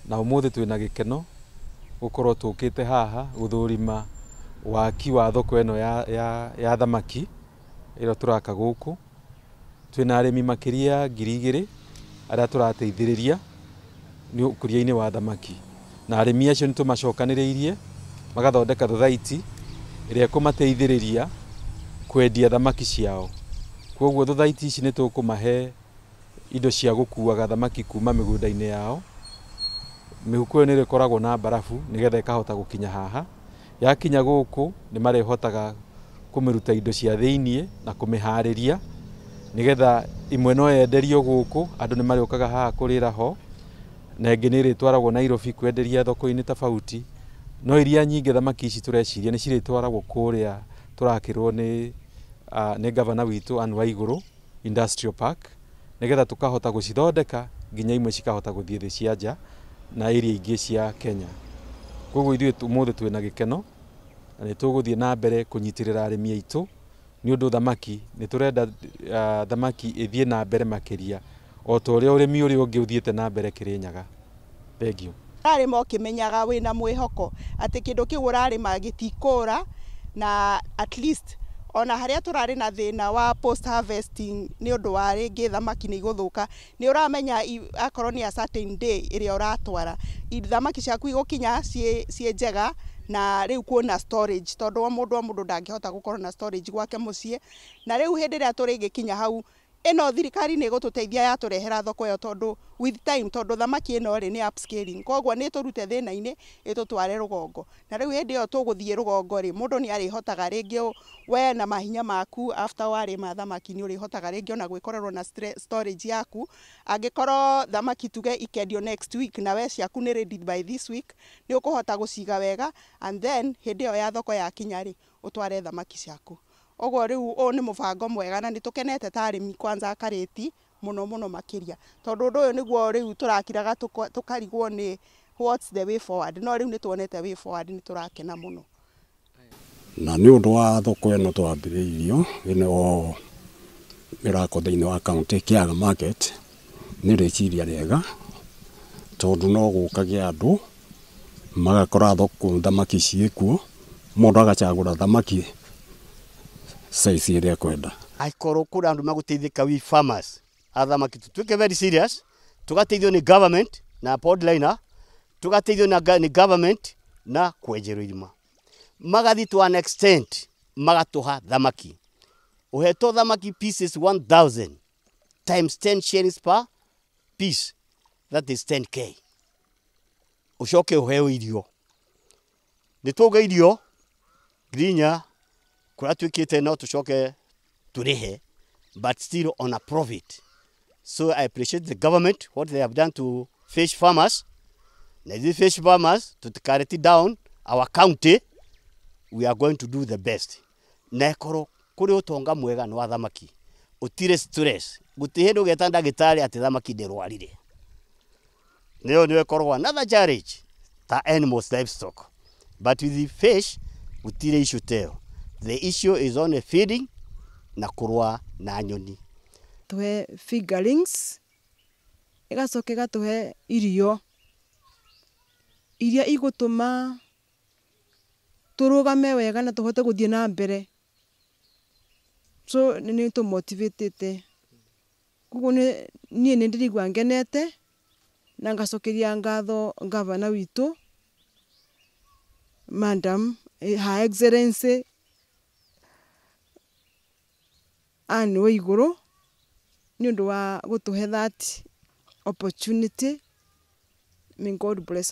na umuthi twina gikeno gukorwo tukite haha guthurima waki wa thoko eno ya thamaki iro turaka guku. Twina arimi makiria 2,000 aria turateithiriria ni ukuria-ini wa thamaki, na arimi acio nitumacokaniriirie magathondeka thothaiti iria ikumateithiriria kwendia thamaki ciao. Koguo thothaiti ici nitukumahe indo cia gukuaga thamaki kuma migunda-ini yao. Mihuko ni rikoragwo na barafu nigetha ikahota gukinya haha. Yakinya guku ni marihotaga kumiruta indo cia thiini na kumihariria nigetha imwe no yenderio guku, andu ni mariokaga haha kurira ho, na ingi ni ritwaragwo Nairobi kwenderia thoko-ini tofauti. No iria nyingi thamaki ici tureciria ni ciritwaragwo kuria turakirwo ni governor witu Anne Waiguru Industrial Park nigetha tukahota gucithondeka nginya imwe cikahota guthie thi cia nja na area ingi cia Kenya. Koguo ithuĩ umuthi twina gikeno na nituguthie na mbere kunyitirira arimi aitu ni undu thamaki ni turenda thamaki ithie na mbere makiria o ta uria urimi uri ungi uthiete na mbere Kirinyaga. Thank you. Arima ukimenyaga wina mwihoko ati kindu kiu urarima gitikura, na at least ona haria turari na thina wa post harvesting ni undu wa ringi thamaki ni iguthuka, ni uramenya akorwo ni a certain day iria uratwara thamaki ciaku igukinya cie njega, na riu kuona storage tondu mundu ndangihota gukorwo na storage gwake mucie. Na riu hindi ria turigikinya hau, ino thirikari ni gututeithia ya turehera thoko yo tondu with time, tondu thamaki ino ri ni upscaling, koguo ni turute thina-ini itutware rugongo. Na riu hindi yo tuguthie rugongo ri mundu ni arihotaga ringi we na mahinya maku after warima thamaki ni urihotaga ringi ona gwikorerwo na storage yaku. Angikorwo thamaki tuge ikendio next week na we ciaku ni ready by this week, ni ukuhota guciga wega, and then hindi yo ya thoko yakinya ri utware thamaki ciaku. Ogo riu ni mubango mwega na nitukenete ta arimi kwanza akareti muno makiria, tondu undu uyu niguo riu turakiraga tukarigwo ni what's the way forward. No riu nituonete way forward, ni turakena muno. Na ni undu wa thoko eno twambiriirio ino mirako thiini wa county Kiaga market ni riciria riega, tondu no gukagia andu magakora thoko thamaki ciikuo, mundu agacagura thamaki size iria kwenda. Aikoro kura andu maguteithika we farmers athamaki tutuike very serious, tugateithio ni government na podliner, tugateithio ni government na kwenjerwo irima, magathi to an extent magatuha thamaki. Uheto thamaki pieces 1000 times 10 shillings per piece, that is 10k. Ucoke uheo irio, nituge irio grinya kura twikite no tucoke turihe, but still on a profit. So I appreciate the government what they have done to fish farmers. Na these fish farmers to carry it down our county, we are going to do the best. Na koro kuri utonga mwega no thamaki utire stress, gutihindu geta ndagitari ati thamaki ndirwarire. Niyo niwe korwa another challenge ta animals livestock, but with the fish utire issue teo. The issue is on feeding na kurwa na nyoni. Tuhe fingerlings, igacoke gatuhe irio iria igutuma turugame wega na tuhote guthie na mbere. So ni tu motivated. Kuko ni ndirigwa ngenete na ngacokeria ngatho governor witu Madam Her Excellency Anne Waiguru ni undu wa gutuhe that opportunity. May God bless.